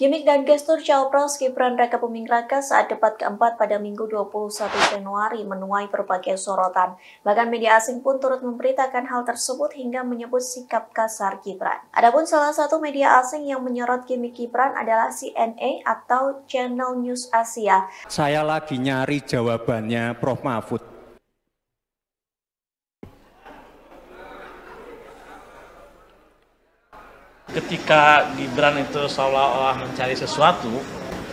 Gimik dan gestur Cawapres Gibran Rakabuming Raka saat debat keempat pada Minggu 21 Januari menuai berbagai sorotan. Bahkan media asing pun turut memberitakan hal tersebut hingga menyebut sikap kasar Gibran. Adapun salah satu media asing yang menyorot gimik Gibran adalah CNA atau Channel News Asia. Saya lagi nyari jawabannya Prof. Mahfud. Ketika Gibran itu seolah-olah mencari sesuatu,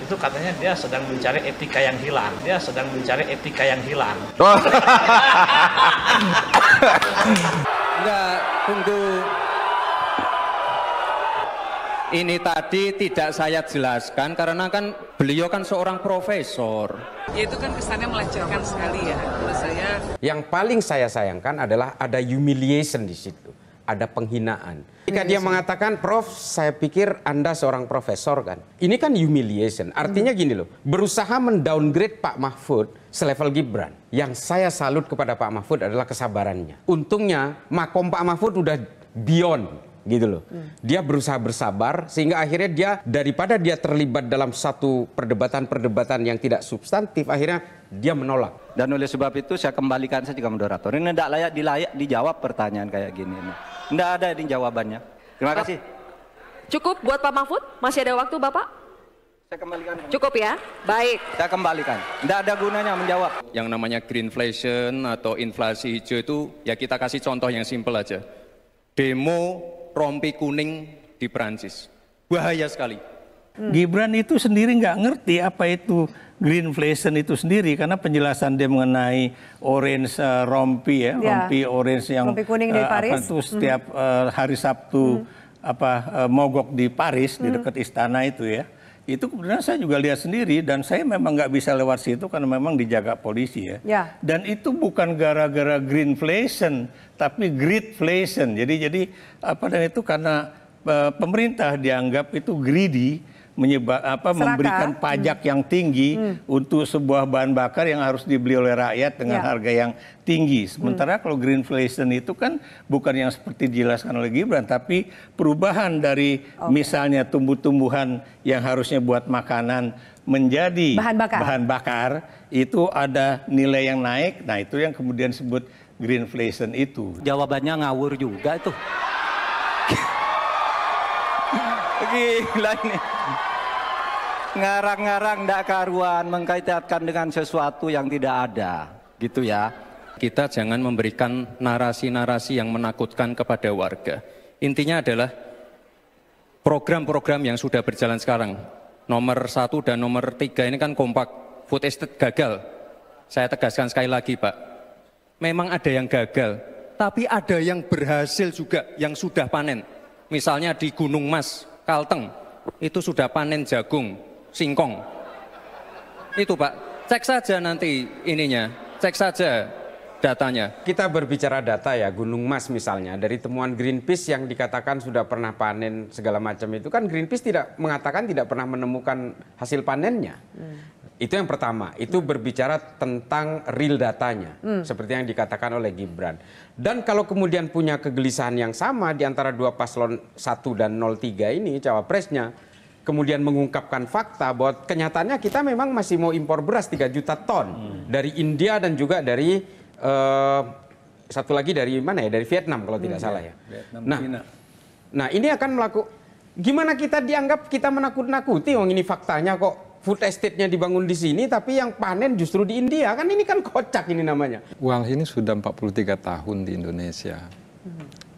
itu katanya dia sedang mencari etika yang hilang. Dia sedang mencari etika yang hilang. Enggak, tunggu. Ini tadi tidak saya jelaskan karena kan beliau kan seorang profesor. Ya itu kan kesannya melecehkan sekali ya menurut saya. Yang paling saya sayangkan adalah ada humiliation di situ. Ada penghinaan. Jika dia mengatakan, Prof, saya pikir Anda seorang profesor kan. Ini kan humiliation. Artinya gini loh, berusaha mendowngrade Pak Mahfud selevel Gibran. Yang saya salut kepada Pak Mahfud adalah kesabarannya. Untungnya makom Pak Mahfud udah beyond gitu loh. Dia berusaha bersabar sehingga akhirnya dia daripada dia terlibat dalam satu perdebatan-perdebatan yang tidak substantif, akhirnya dia menolak. Dan oleh sebab itu saya kembalikan saja ke moderator. Ini tidak layak dijawab pertanyaan kayak gini. Tidak ada ini jawabannya. Terima kasih. Cukup buat Pak Mahfud? Masih ada waktu Bapak? Saya kembalikan. Cukup ya? Baik. Saya kembalikan. Tidak ada gunanya menjawab. Yang namanya greenflation atau inflasi hijau itu ya kita kasih contoh yang simpel aja. Demo rompi kuning di Perancis. Bahaya sekali. Gibran itu sendiri nggak ngerti apa itu greenflation itu sendiri karena penjelasan dia mengenai orange rompi ya, rompi orange yang rompi kuning di Paris. Itu setiap hari Sabtu mogok di Paris di dekat istana itu ya. Itu kemudian saya juga lihat sendiri dan saya memang nggak bisa lewat situ karena memang dijaga polisi ya. Dan itu bukan gara-gara greenflation tapi greedflation. Jadi apa dan itu karena pemerintah dianggap itu greedy memberikan pajak yang tinggi untuk sebuah bahan bakar yang harus dibeli oleh rakyat dengan harga yang tinggi. Sementara kalau greenflation itu kan bukan yang seperti dijelaskan oleh Gibran, tapi perubahan dari misalnya tumbuh-tumbuhan yang harusnya buat makanan menjadi bahan bakar itu ada nilai yang naik. Nah itu yang kemudian disebut greenflation itu. Jawabannya ngawur juga itu. Gila ini. Ngarang-ngarang ndak karuan mengkaitkan dengan sesuatu yang tidak ada, gitu ya. Kita jangan memberikan narasi-narasi yang menakutkan kepada warga. Intinya adalah program-program yang sudah berjalan sekarang. Nomor 1 dan nomor 3 ini kan kompak. Food estate gagal. Saya tegaskan sekali lagi, Pak. Memang ada yang gagal, tapi ada yang berhasil juga yang sudah panen. Misalnya di Gunung Mas, Kalteng, itu sudah panen jagung, singkong. Itu Pak, cek saja nanti ininya, cek saja datanya. Kita berbicara data ya, Gunung Mas misalnya, dari temuan Greenpeace yang dikatakan sudah pernah panen segala macam itu kan Greenpeace tidak mengatakan tidak pernah menemukan hasil panennya. Itu yang pertama, itu berbicara tentang real datanya, seperti yang dikatakan oleh Gibran. Dan kalau kemudian punya kegelisahan yang sama di antara dua paslon 1 dan 03 ini, cawapresnya, kemudian mengungkapkan fakta bahwa kenyataannya kita memang masih mau impor beras 3 juta ton dari India dan juga dari satu lagi dari mana ya, dari Vietnam kalau tidak salah ya. Nah ini akan gimana kita dianggap kita menakut-nakuti, wong ini faktanya kok. Food estate-nya dibangun di sini, tapi yang panen justru di India. Kan ini kan kocak ini namanya. Walhi ini sudah 43 tahun di Indonesia.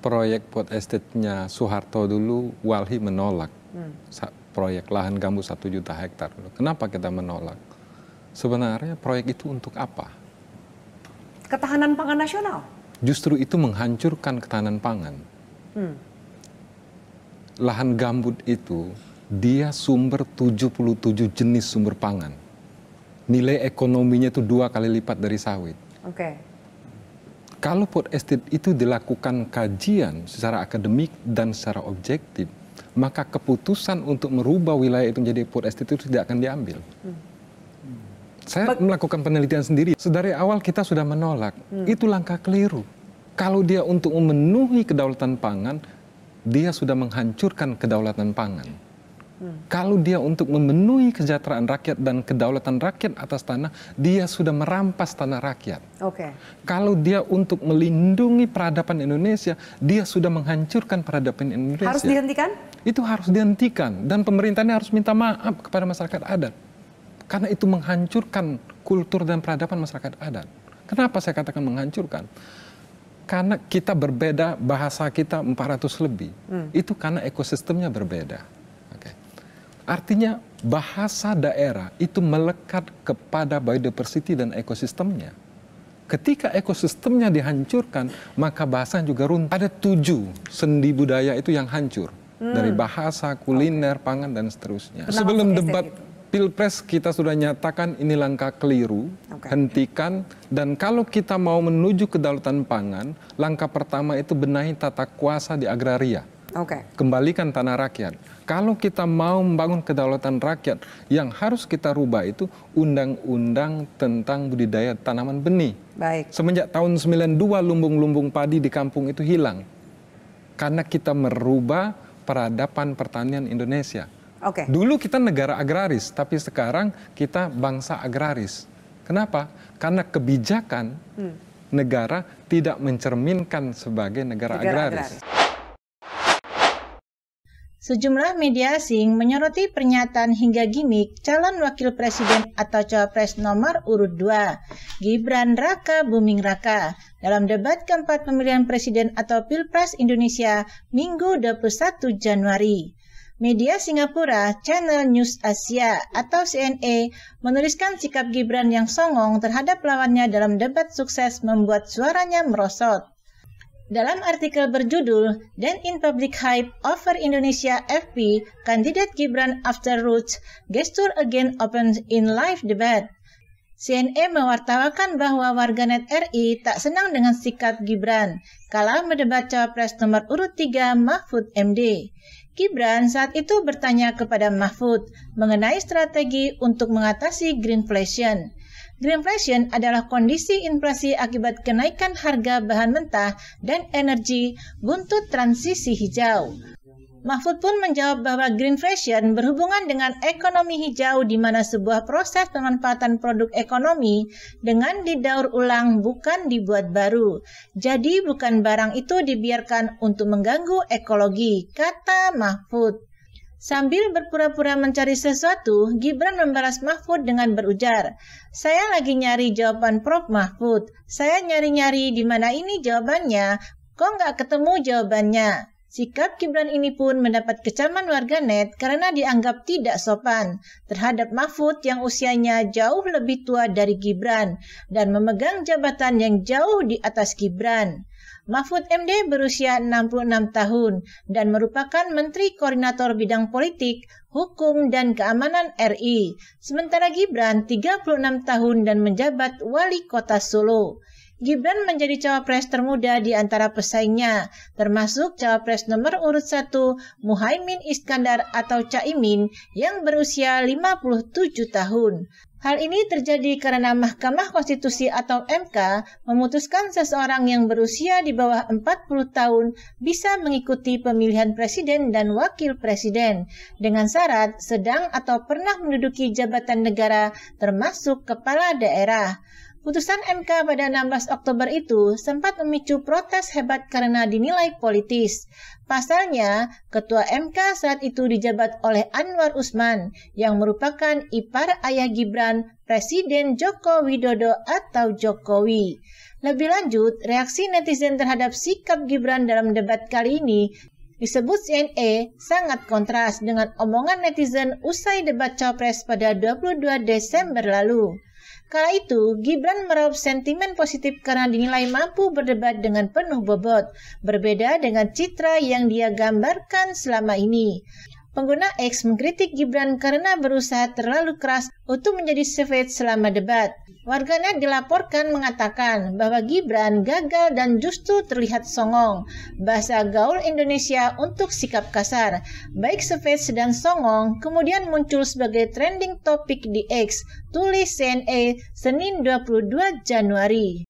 Proyek food estate-nya Soeharto dulu, Walhi menolak. Proyek lahan gambut 1 juta hektar. Kenapa kita menolak? Sebenarnya proyek itu untuk apa? Ketahanan pangan nasional? Justru itu menghancurkan ketahanan pangan. Lahan gambut itu dia sumber 77 jenis sumber pangan. Nilai ekonominya itu 2 kali lipat dari sawit. Kalau food estate itu dilakukan kajian secara akademik dan secara objektif, maka keputusan untuk merubah wilayah itu menjadi food estate itu tidak akan diambil. Saya melakukan penelitian sendiri. Dari awal kita sudah menolak. Itu langkah keliru. Kalau dia untuk memenuhi kedaulatan pangan, dia sudah menghancurkan kedaulatan pangan. Kalau dia untuk memenuhi kesejahteraan rakyat dan kedaulatan rakyat atas tanah, dia sudah merampas tanah rakyat. Kalau dia untuk melindungi peradaban Indonesia, dia sudah menghancurkan peradaban Indonesia. Harus dihentikan? Itu harus dihentikan, dan pemerintahnya harus minta maaf kepada masyarakat adat. Karena itu menghancurkan kultur dan peradaban masyarakat adat. Kenapa saya katakan menghancurkan? Karena kita berbeda, bahasa kita 400 lebih. Itu karena ekosistemnya berbeda. Artinya bahasa daerah itu melekat kepada biodiversity dan ekosistemnya. Ketika ekosistemnya dihancurkan, maka bahasa juga runtuh. Ada 7 sendi budaya itu yang hancur. Dari bahasa, kuliner, pangan, dan seterusnya. Sebelum debat Pilpres kita sudah nyatakan ini langkah keliru, hentikan. Dan kalau kita mau menuju kedaulatan pangan, langkah pertama itu benahi tata kuasa di agraria. Kembalikan tanah rakyat. Kalau kita mau membangun kedaulatan rakyat, yang harus kita rubah itu undang-undang tentang budidaya tanaman benih. Semenjak tahun 92 lumbung-lumbung padi di kampung itu hilang. Karena kita merubah peradaban pertanian Indonesia. Dulu kita negara agraris, tapi sekarang kita bangsa agraris. Kenapa? Karena kebijakan negara tidak mencerminkan sebagai negara agraris. Sejumlah media asing menyoroti pernyataan hingga gimmick calon wakil presiden atau cawapres nomor urut 2, Gibran Raka Buming Raka, dalam debat keempat pemilihan presiden atau Pilpres Indonesia Minggu 21 Januari. Media Singapura Channel News Asia atau CNA menuliskan sikap Gibran yang songong terhadap lawannya dalam debat sukses membuat suaranya merosot. Dalam artikel berjudul "Then in Public Hype Over Indonesia FP, Kandidat Gibran After Roots, Gesture Again Opens in Live Debate", CNA mewartakan bahwa warganet RI tak senang dengan sikap Gibran kala mendebat cawapres nomor urut 3 Mahfud MD. Gibran saat itu bertanya kepada Mahfud mengenai strategi untuk mengatasi greenflation. Greenflation adalah kondisi inflasi akibat kenaikan harga bahan mentah dan energi buntut transisi hijau. Mahfud pun menjawab bahwa greenflation berhubungan dengan ekonomi hijau di mana sebuah proses pemanfaatan produk ekonomi dengan didaur ulang bukan dibuat baru. Jadi bukan barang itu dibiarkan untuk mengganggu ekologi, kata Mahfud. Sambil berpura-pura mencari sesuatu, Gibran membalas Mahfud dengan berujar, "Saya lagi nyari jawaban Prof. Mahfud. Saya nyari-nyari di mana ini jawabannya. Kok nggak ketemu jawabannya?" Sikap Gibran ini pun mendapat kecaman warganet karena dianggap tidak sopan terhadap Mahfud yang usianya jauh lebih tua dari Gibran dan memegang jabatan yang jauh di atas Gibran. Mahfud MD berusia 66 tahun dan merupakan Menteri Koordinator Bidang Politik, Hukum, dan Keamanan RI. Sementara Gibran 36 tahun dan menjabat Wali Kota Solo. Gibran menjadi cawapres termuda di antara pesaingnya, termasuk cawapres nomor urut 1 Muhaimin Iskandar atau Caimin yang berusia 57 tahun. Hal ini terjadi karena Mahkamah Konstitusi atau MK memutuskan seseorang yang berusia di bawah 40 tahun bisa mengikuti pemilihan presiden dan wakil presiden dengan syarat sedang atau pernah menduduki jabatan negara termasuk kepala daerah. Putusan MK pada 16 Oktober itu sempat memicu protes hebat karena dinilai politis. Pasalnya, Ketua MK saat itu dijabat oleh Anwar Usman yang merupakan ipar ayah Gibran, Presiden Joko Widodo atau Jokowi. Lebih lanjut, reaksi netizen terhadap sikap Gibran dalam debat kali ini disebut CNA sangat kontras dengan omongan netizen usai debat Cawapres pada 22 Desember lalu. Kala itu, Gibran meraup sentimen positif karena dinilai mampu berdebat dengan penuh bobot, berbeda dengan citra yang dia gambarkan selama ini. Pengguna X mengkritik Gibran karena berusaha terlalu keras untuk menjadi savage selama debat. Warganet dilaporkan mengatakan bahwa Gibran gagal dan justru terlihat songong. Bahasa gaul Indonesia untuk sikap kasar, baik savage dan songong, kemudian muncul sebagai trending topik di X, tulis CNA Senin 22 Januari.